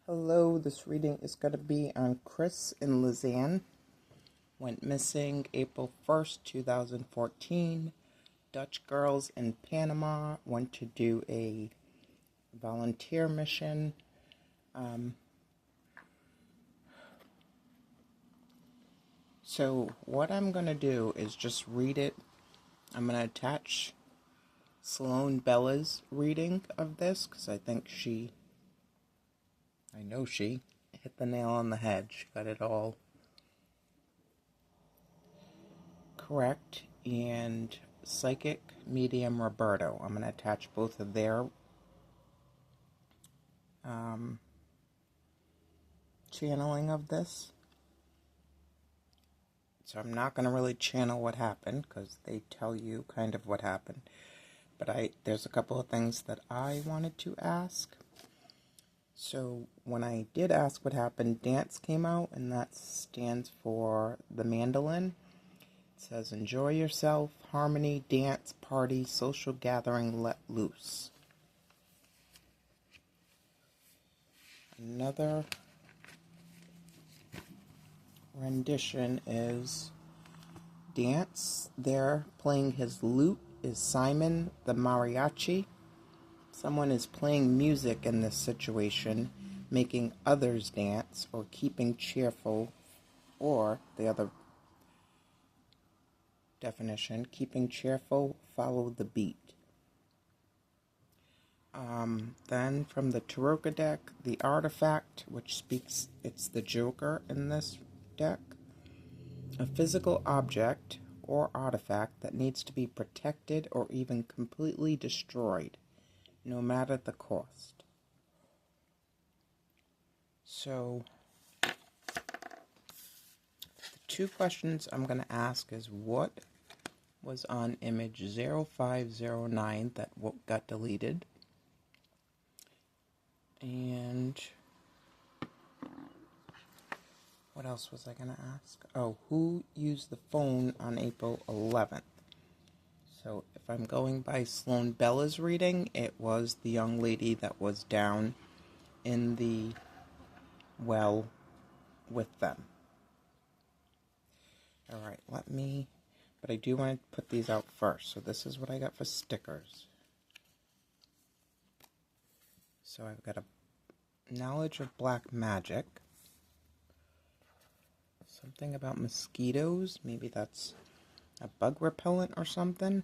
Hello, this reading is going to be on Kris and Lisanne. Went missing April 1st, 2014. Dutch girls in Panama went to do a volunteer mission. So what I'm going to do is just read it. I'm going to attach Sloane Bella's reading of this because I know she hit the nail on the head. She got it all correct. And Psychic Medium Roberto. I'm going to attach both of their channeling of this. So I'm not going to really channel what happened because they tell you kind of what happened. But there's a couple of things that I wanted to ask. So when I did ask what happened, dance came out, and that stands for the mandolin. It says, enjoy yourself, harmony, dance, party, social gathering, let loose. Another rendition is dance. There playing his lute is Simon the mariachi. Someone is playing music in this situation, making others dance or keeping cheerful, or the other definition, keeping cheerful, follow the beat. Then from the Tarot deck, the artifact, which speaks, it's the Joker in this deck. A physical object or artifact that needs to be protected or even completely destroyed, no matter the cost. So, the two questions I'm going to ask is, what was on image 0509 that got deleted? And what else was I going to ask? Oh, who used the phone on April 11th? So if I'm going by Sloane Bella's reading, it was the young lady that was down in the well with them. Alright, but I do want to put these out first. So this is what I got for stickers. So I've got a knowledge of black magic. Something about mosquitoes. Maybe that's a bug repellent or something.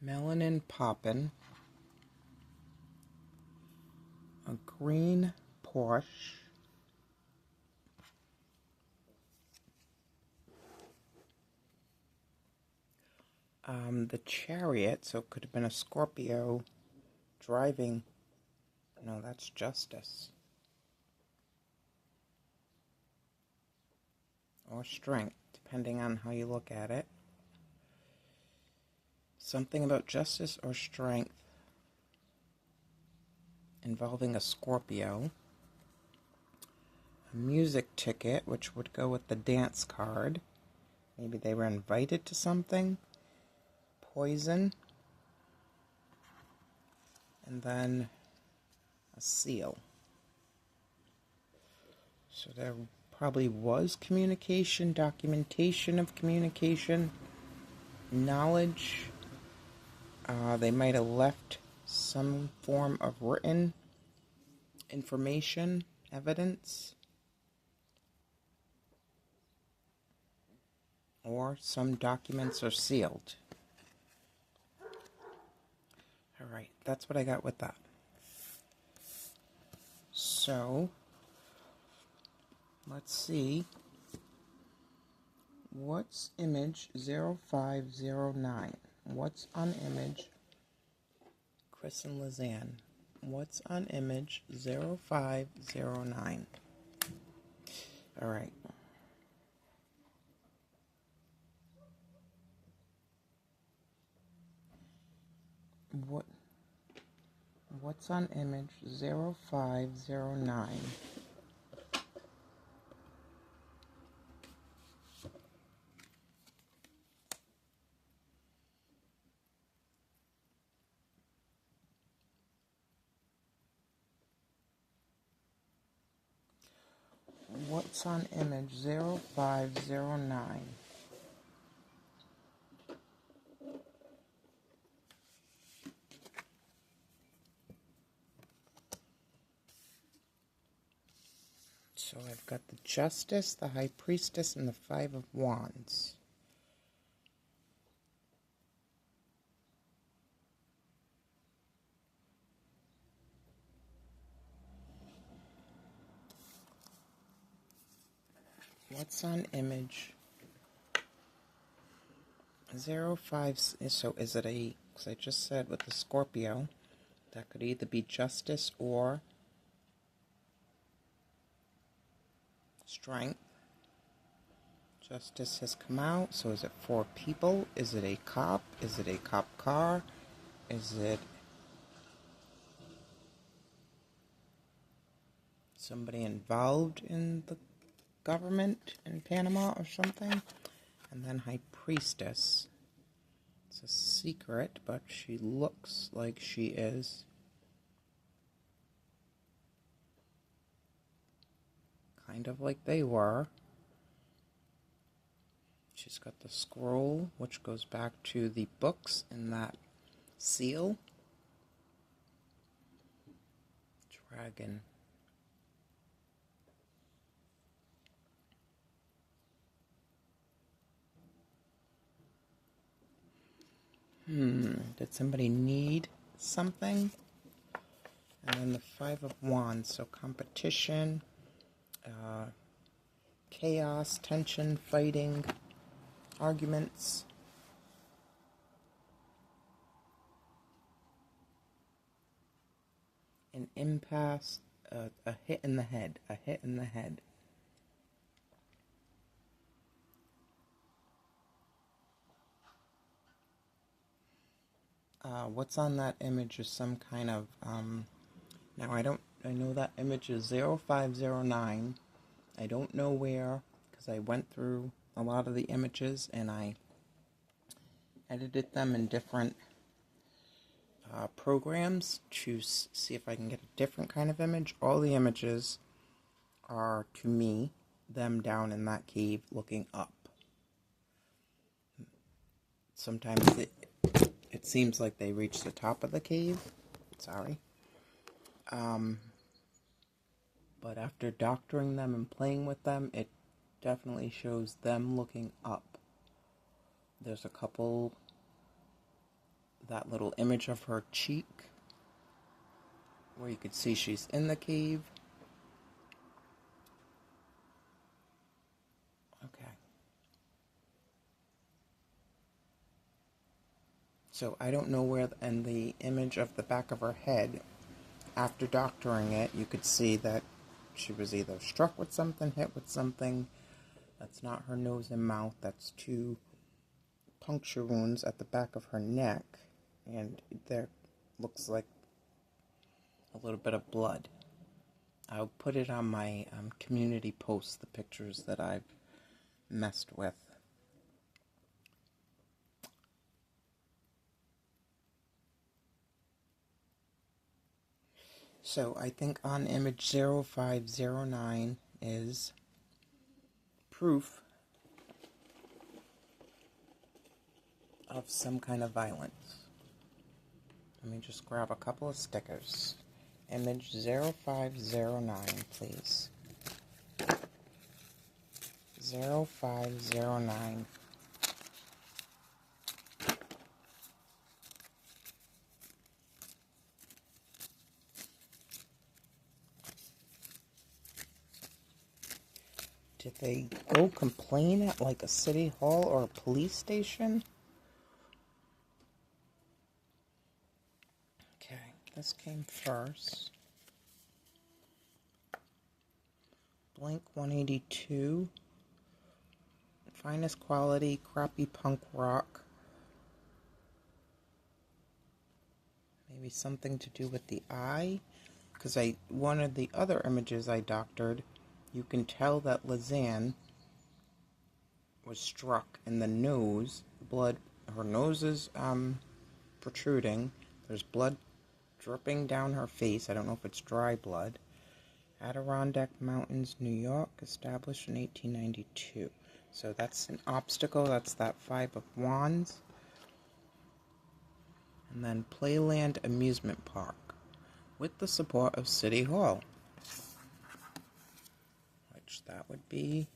Melanin poppin'. A green Porsche. The chariot, so it could have been a Scorpio driving. No, that's justice. Or strength, depending on how you look at it. Something about justice or strength involving a Scorpio. A music ticket, which would go with the dance card. Maybe they were invited to something. Poison. And then a seal. So there probably was communication, documentation of communication, knowledge. They might have left some form of written information, evidence, or some documents are sealed. Alright, that's what I got with that. So, let's see. What's image 0509? What's on image Kris and Lisanne? What's on image 0509? Alright. What's on image 0509? what's on image 0509? So I've got the Justice, the High Priestess, and the Five of Wands. What's on image 05? So is it a, because I just said with the Scorpio, that could either be Justice or Strength. Justice has come out, so is it 4 people? Is it a cop? Is it a cop car? Is it somebody involved in the government in Panama or something? And then High Priestess. It's a secret, but she looks like she is kind of like they were. She's got the scroll, which goes back to the books in that seal. Dragon. Did somebody need something? And then the Five of Wands, so competition, chaos, tension, fighting, arguments. An impasse, a hit in the head, a hit in the head. What's on that image is some kind of, now I know that image is 0509. I don't know where, because I went through a lot of the images and I edited them in different programs to see if I can get a different kind of image. All the images are, to me, them down in that cave looking up. Sometimes it seems like they reach the top of the cave. Sorry. But after doctoring them and playing with them, it definitely shows them looking up. There's a couple, that little image of her cheek, where you could see she's in the cave. Okay. So I don't know where, and the image of the back of her head, after doctoring it, you could see that she was either struck with something, hit with something. That's not her nose and mouth. That's 2 puncture wounds at the back of her neck. And there looks like a little bit of blood. I'll put it on my community post, the pictures that I've messed with. So I think on image 0509 is proof of some kind of violence. Let me just grab a couple of stickers. Image 0509, please. 0509. Did they go complain at like a city hall or a police station? Okay, this came first. Blink 182. Finest quality, crappy punk rock. Maybe something to do with the eye? Because one of the other images I doctored, you can tell that Lisanne was struck in the nose. Blood, her nose is protruding. There's blood dripping down her face. I don't know if it's dry blood. Adirondack Mountains, New York, established in 1892. So that's an obstacle. That's that 5 of Wands. And then Playland Amusement Park, with the support of City Hall, which that would be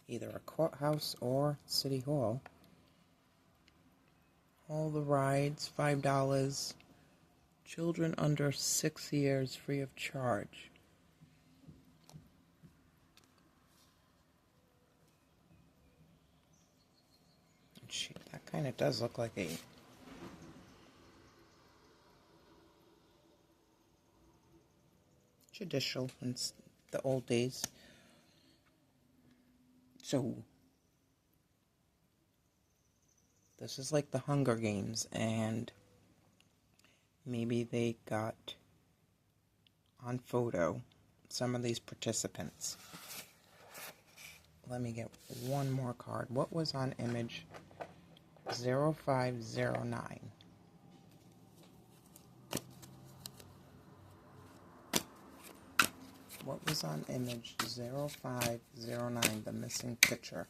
either a courthouse or City Hall. All the rides, $5. Children under 6 years, free of charge. That kind of does look like a judicial in the old days. So this is like the Hunger Games, and maybe they got on photo some of these participants. Let me get one more card. What was on image 0509? What was on image 0509, the missing picture?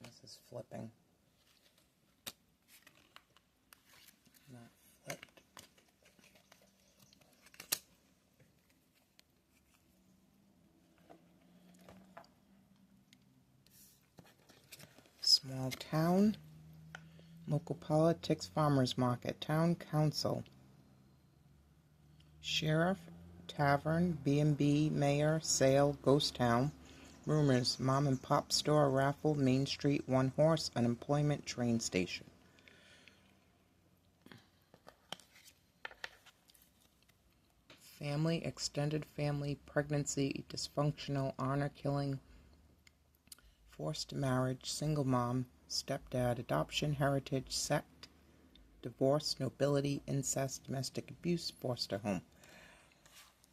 This is flipping. Not flipped. Small town. Local politics, farmers market, town council, sheriff, tavern, B&B, mayor, sale, ghost town, rumors, mom and pop store, raffle, Main Street, one horse, unemployment, train station. Family, extended family, pregnancy, dysfunctional, honor killing, forced marriage, single mom, stepdad, adoption, heritage, sect, divorce, nobility, incest, domestic abuse, foster home.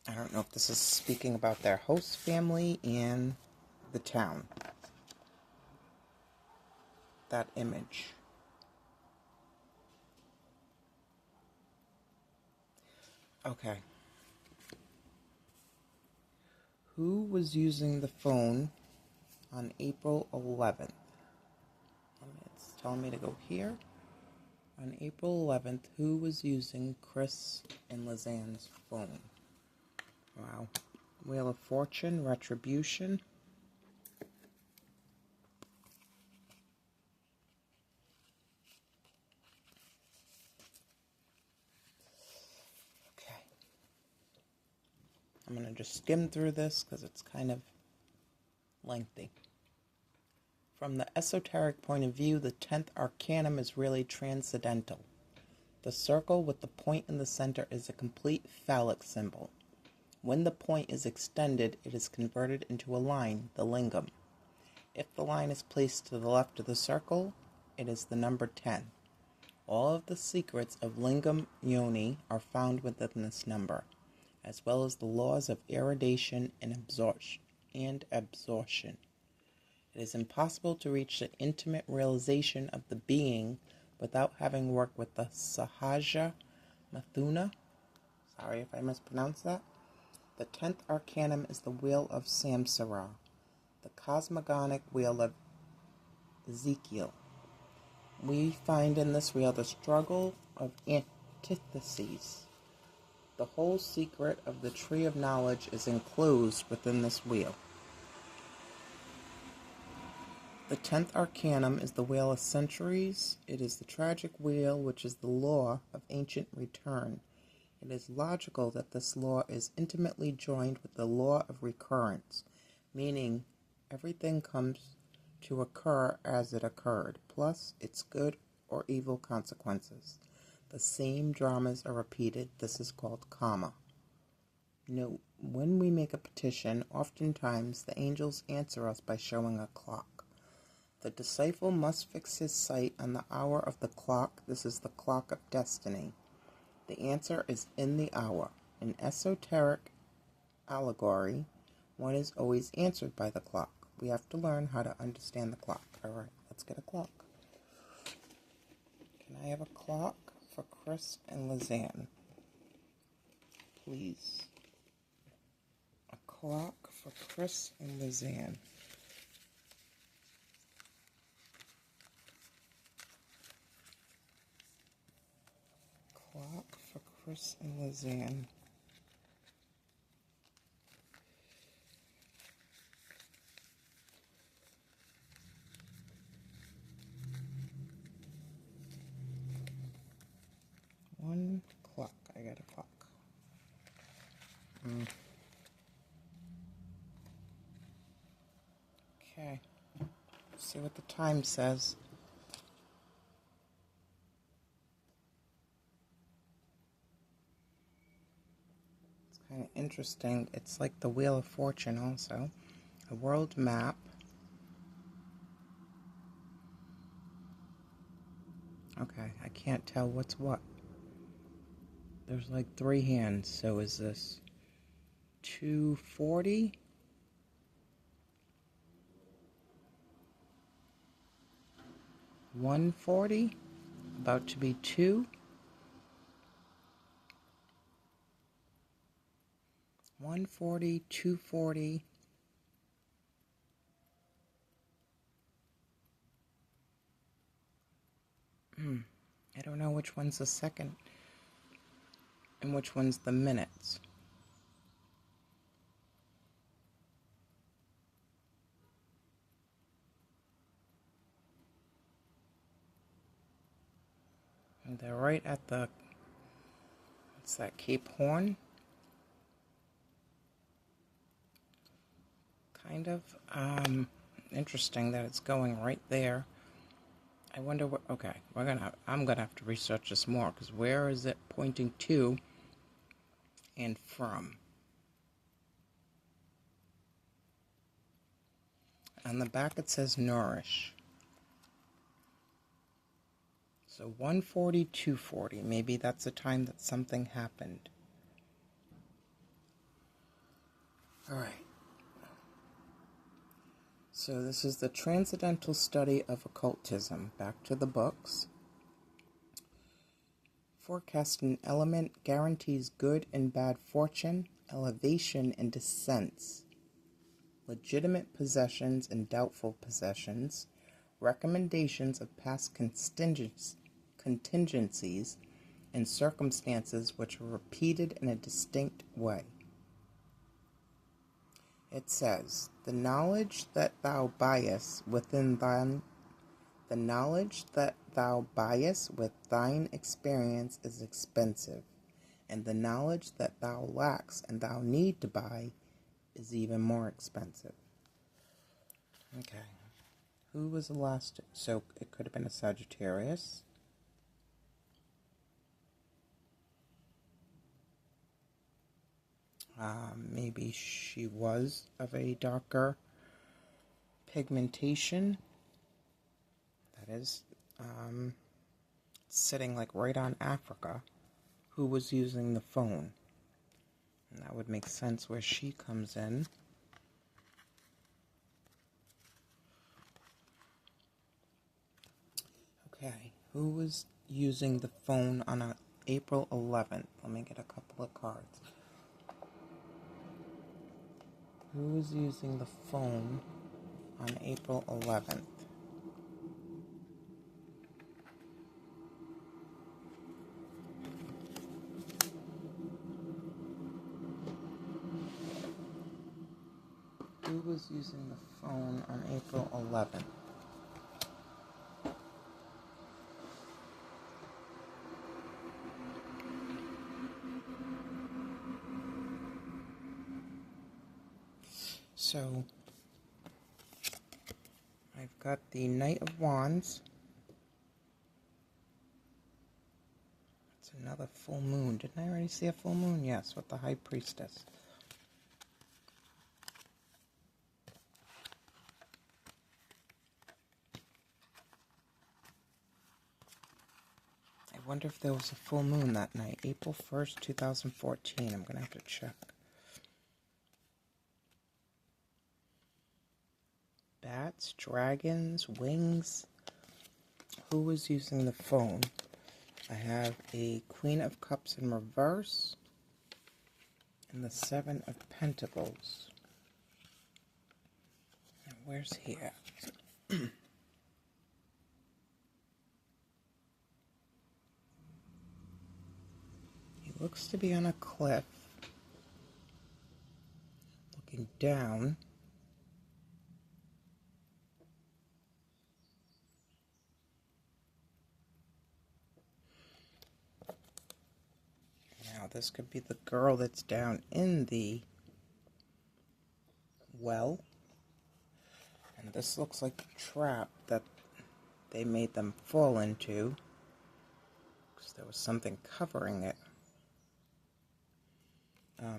I don't know if this is speaking about their host family and the town. That image. Okay. Who was using the phone on April 11th? It's telling me to go here. On April 11th, who was using Kris and Lisanne's phone? Wow. Wheel of Fortune, Retribution. Okay. I'm going to just skim through this because it's kind of lengthy. From the esoteric point of view, the 10th arcanum is really transcendental. The circle with the point in the center is a complete phallic symbol. When the point is extended, it is converted into a line, the lingam. If the line is placed to the left of the circle, it is the number 10. All of the secrets of lingam yoni are found within this number, as well as the laws of irradiation and absorption. It is impossible to reach the intimate realization of the being without having worked with the Sahaja Mathuna. Sorry if I mispronounced that. The 10th arcanum is the wheel of Samsara, the cosmogonic wheel of Ezekiel. We find in this wheel the struggle of antitheses. The whole secret of the tree of knowledge is enclosed within this wheel. The 10th arcanum is the wheel of centuries. It is the tragic wheel, which is the law of ancient return. It is logical that this law is intimately joined with the law of recurrence, meaning everything comes to occur as it occurred, plus its good or evil consequences. The same dramas are repeated. This is called karma. Note, when we make a petition, oftentimes the angels answer us by showing a clock. The disciple must fix his sight on the hour of the clock. This is the clock of destiny. The answer is in the hour. In esoteric allegory, one is always answered by the clock. We have to learn how to understand the clock. All right, let's get a clock. Can I have a clock? for Kris and Lisanne. Please. A clock for Kris and Lisanne. Clock for Kris and Lisanne. One clock. I got a clock. Okay. See what the time says. It's kind of interesting. It's like the Wheel of Fortune also. A world map. Okay, I can't tell what's what. There's like 3 hands, so is this 240? 140? About to be 2? 140, 240. I don't know which one's the second and which one's the minutes. And they're right at the, what's that, Cape Horn? Kind of. Interesting that it's going right there. I wonder what, okay, I'm gonna have to research this more, because where is it pointing to and from? On the back it says nourish. So 140, 240, maybe that's the time that something happened. All right. So this is the Transcendental Study of Occultism. Back to the books. Forecast an element guarantees good and bad fortune, elevation and descents, legitimate possessions and doubtful possessions, recommendations of past contingencies, and circumstances which are repeated in a distinct way. It says, the knowledge that thou buyest with thine experience is expensive, and the knowledge that thou lacks and thou need to buy is even more expensive. Okay. Who was the last? So it could have been a Sagittarius. Maybe she was of a darker pigmentation. That is sitting like right on Africa. Who was using the phone? And that would make sense where she comes in. Okay, who was using the phone on April 11th? Let me get a couple of cards. Who was using the phone on April 11th? Who was using the phone on April 11th? So, I've got the Knight of Wands. It's another full moon. Didn't I already see a full moon? Yes, with the High Priestess. I wonder if there was a full moon that night. April 1st, 2014. I'm going to have to check. Bats, dragons, wings. Who was using the phone I have a Queen of Cups in reverse and the Seven of Pentacles. Now, where's he at? He looks to be on a cliff, looking down. Now, this could be the girl that's down in the well. And this looks like a trap that they made them fall into, because there was something covering it.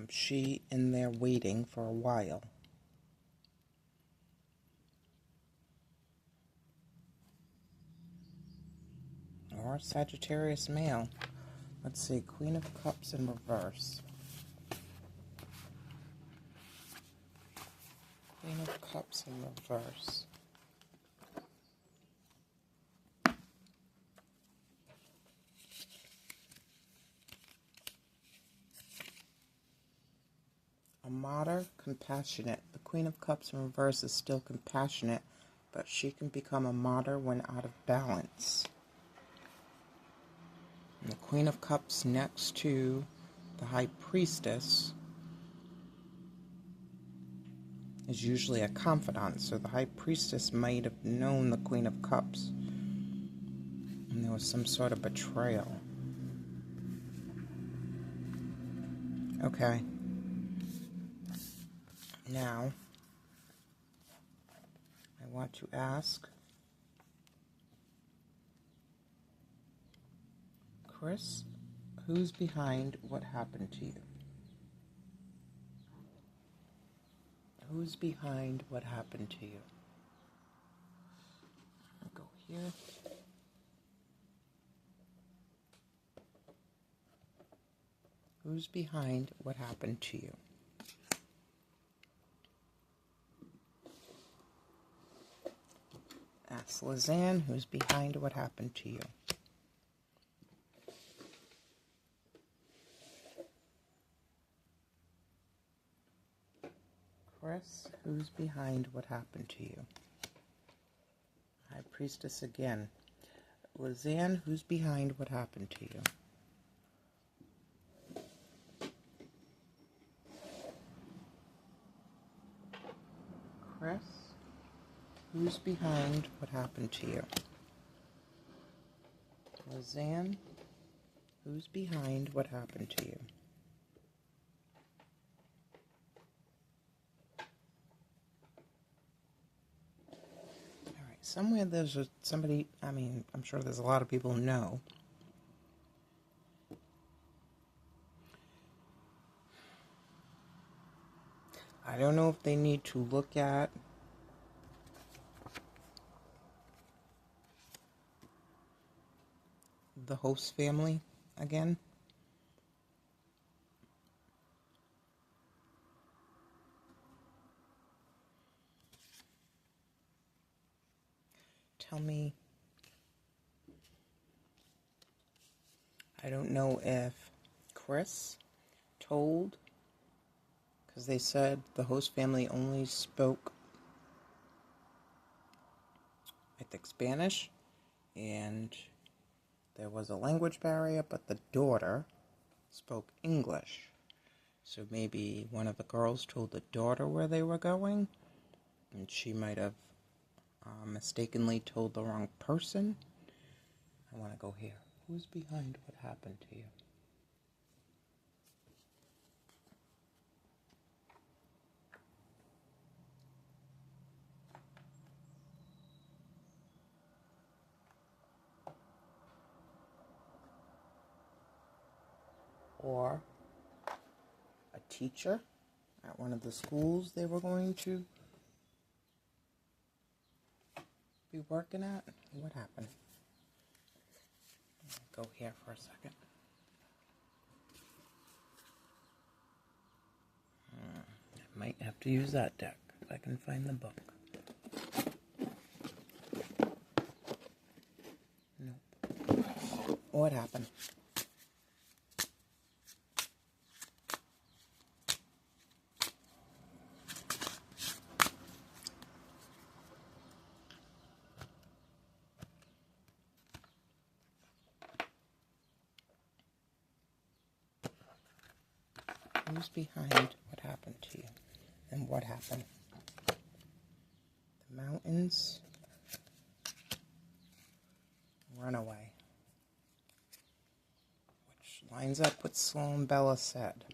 She in there waiting for a while. Or Sagittarius male. Let's see, Queen of Cups in reverse. Queen of Cups in reverse. A martyr, compassionate. The Queen of Cups in reverse is still compassionate, but she can become a martyr when out of balance. And the Queen of Cups next to the High Priestess is usually a confidant, so the High Priestess might have known the Queen of Cups, and there was some sort of betrayal. Okay. Now, I want to ask Kris, who's behind what happened to you? Who's behind what happened to you? I'll go here. Who's behind what happened to you? Ask Lisanne, who's behind what happened to you? Kris, who's behind what happened to you? High Priestess again. Lisanne, who's behind what happened to you? Kris, who's behind what happened to you? Lisanne, who's behind what happened to you? Alright, somewhere there's somebody, I'm sure there's a lot of people who know. I don't know if they need to look at the host family again. Tell me, I don't know if Kris told, because they said the host family only spoke, I think, Spanish, and there was a language barrier, but the daughter spoke English. So maybe one of the girls told the daughter where they were going, and she might have mistakenly told the wrong person. I want to go here. Who's behind what happened to you? Or a teacher at one of the schools they were going to be working at. What happened? Go here for a second. I might have to use that deck if I can find the book. Nope. What happened? Who's behind what happened to you? And what happened? The mountains. Runaway. Which lines up with Sloan Bella said.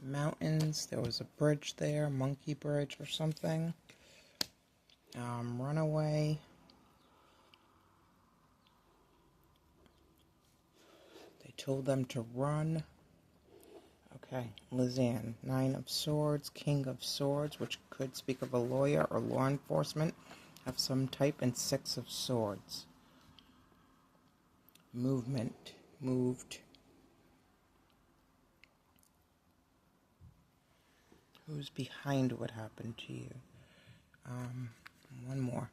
Mountains. There was a bridge there. Monkey Bridge or something. Runaway. They told them to run. Okay, Lisanne. 9 of Swords, King of Swords, which could speak of a lawyer or law enforcement of some type, and 6 of Swords. Movement. Moved. Who's behind what happened to you? One more.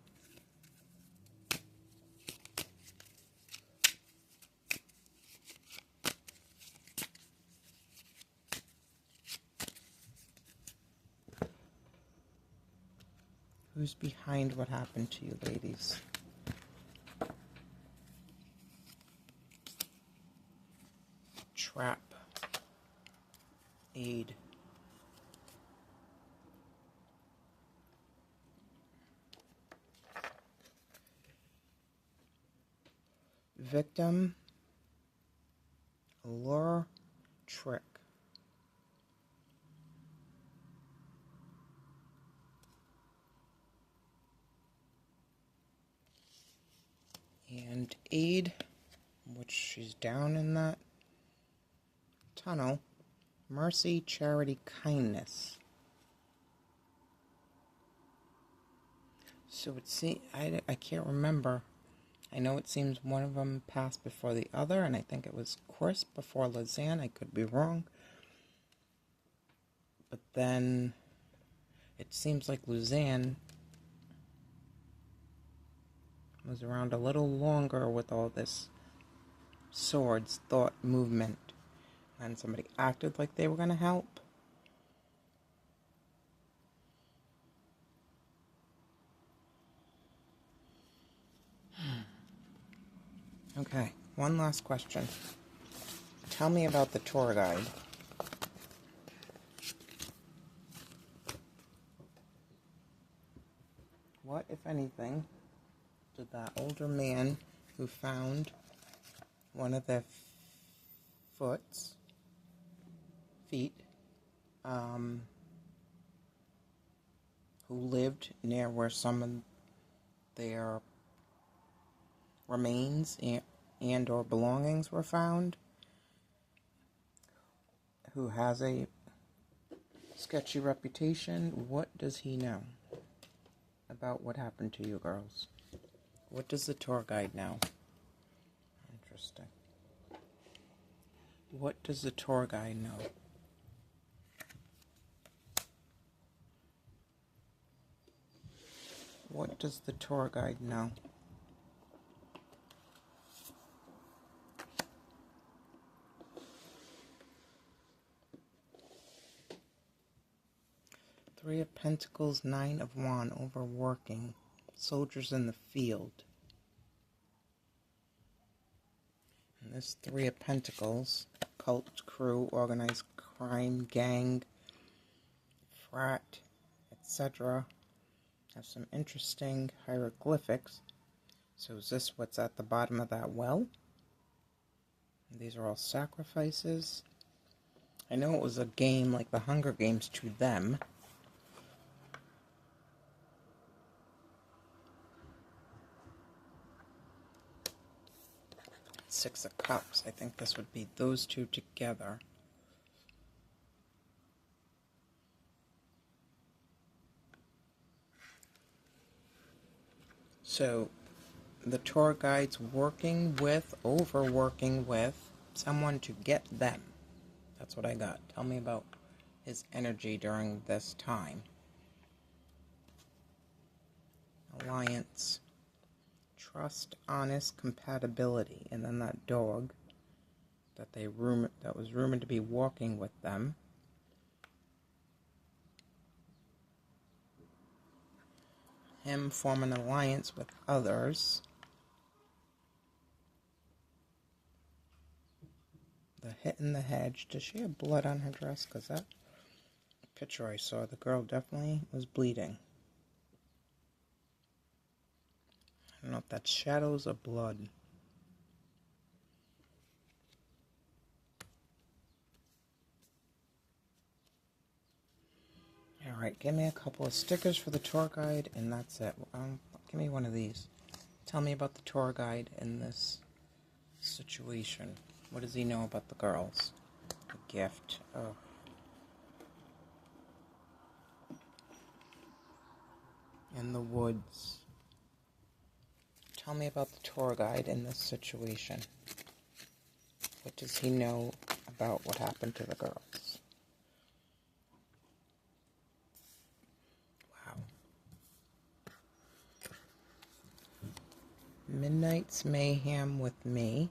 Who's behind what happened to you, ladies? Trap. Aid. Victim. Allure. Trick. And aid, which she's down in that tunnel. Mercy, charity, kindness. So it seems, I can't remember. I know it seems one of them passed before the other, and I think it was Kris before Lisanne. I could be wrong. But then it seems like Lisanne was around a little longer with all this swords, thought, movement. And somebody acted like they were going to help. Okay, one last question. Tell me about the tour guide. What, if anything, did that older man who found one of their feet, who lived near where some of their remains and or belongings were found, who has a sketchy reputation, what does he know about what happened to you girls? What does the tour guide know? Interesting. What does the tour guide know? What does the tour guide know? Three of Pentacles, 9 of Wands, overworking, soldiers in the field. And this 3 of Pentacles, cult, crew, organized crime, gang, frat, etc. Have some interesting hieroglyphics. So is this what's at the bottom of that well? And these are all sacrifices. I know it was a game like the Hunger Games to them. Six of Cups. I think this would be those two together. So the tour guide's overworking with someone to get them. That's what I got. Tell me about his energy during this time. Alliance, trust, honest, compatibility, and then that dog that was rumored to be walking with them. Him form an alliance with others. The hit in the hedge. Does she have blood on her dress? Because that picture I saw, the girl definitely was bleeding. I don't know if that's shadows or blood. Alright, give me a couple of stickers for the tour guide, and that's it. Give me one of these. Tell me about the tour guide in this situation. What does he know about the girls? A gift. Oh. In the woods. Tell me about the tour guide in this situation. What does he know about what happened to the girls? Wow. Midnight's Mayhem with me.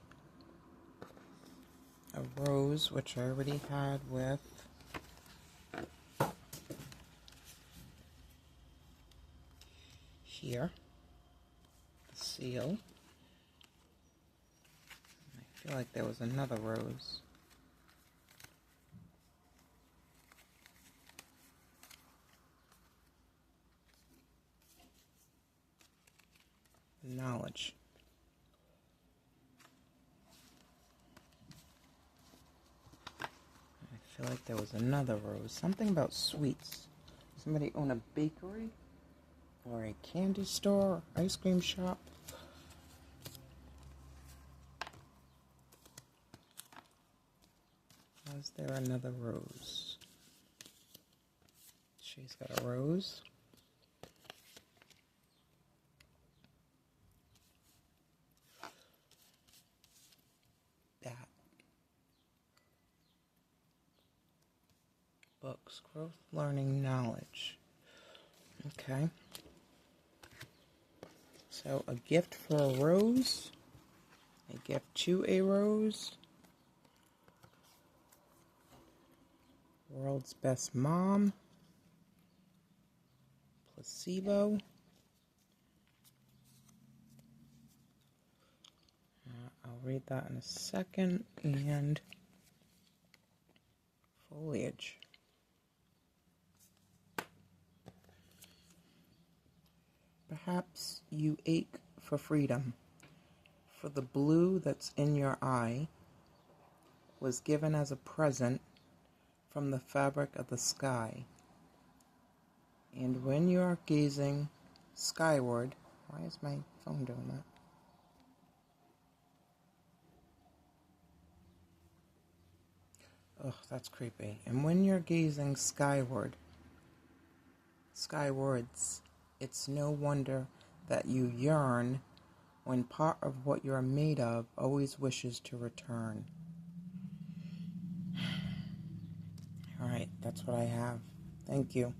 A rose, which I already had with here. The seal. I feel like there was another rose. Knowledge. I feel like there was another rose. Something about sweets. Somebody own a bakery? Or a candy store? Ice cream shop? Was there another rose? She's got a rose. That. Books, growth, learning, knowledge. Okay. So a gift for a rose. A gift to a rose. World's best mom. Placebo. I'll read that in a second. And foliage. Perhaps you ache for freedom, for the blue that's in your eye was given as a present from the fabric of the sky. And when you are gazing skyward, why is my phone doing that? Ugh, that's creepy. And when you're gazing skywards, it's no wonder that you yearn when part of what you're made of always wishes to return. All right, that's what I have. Thank you.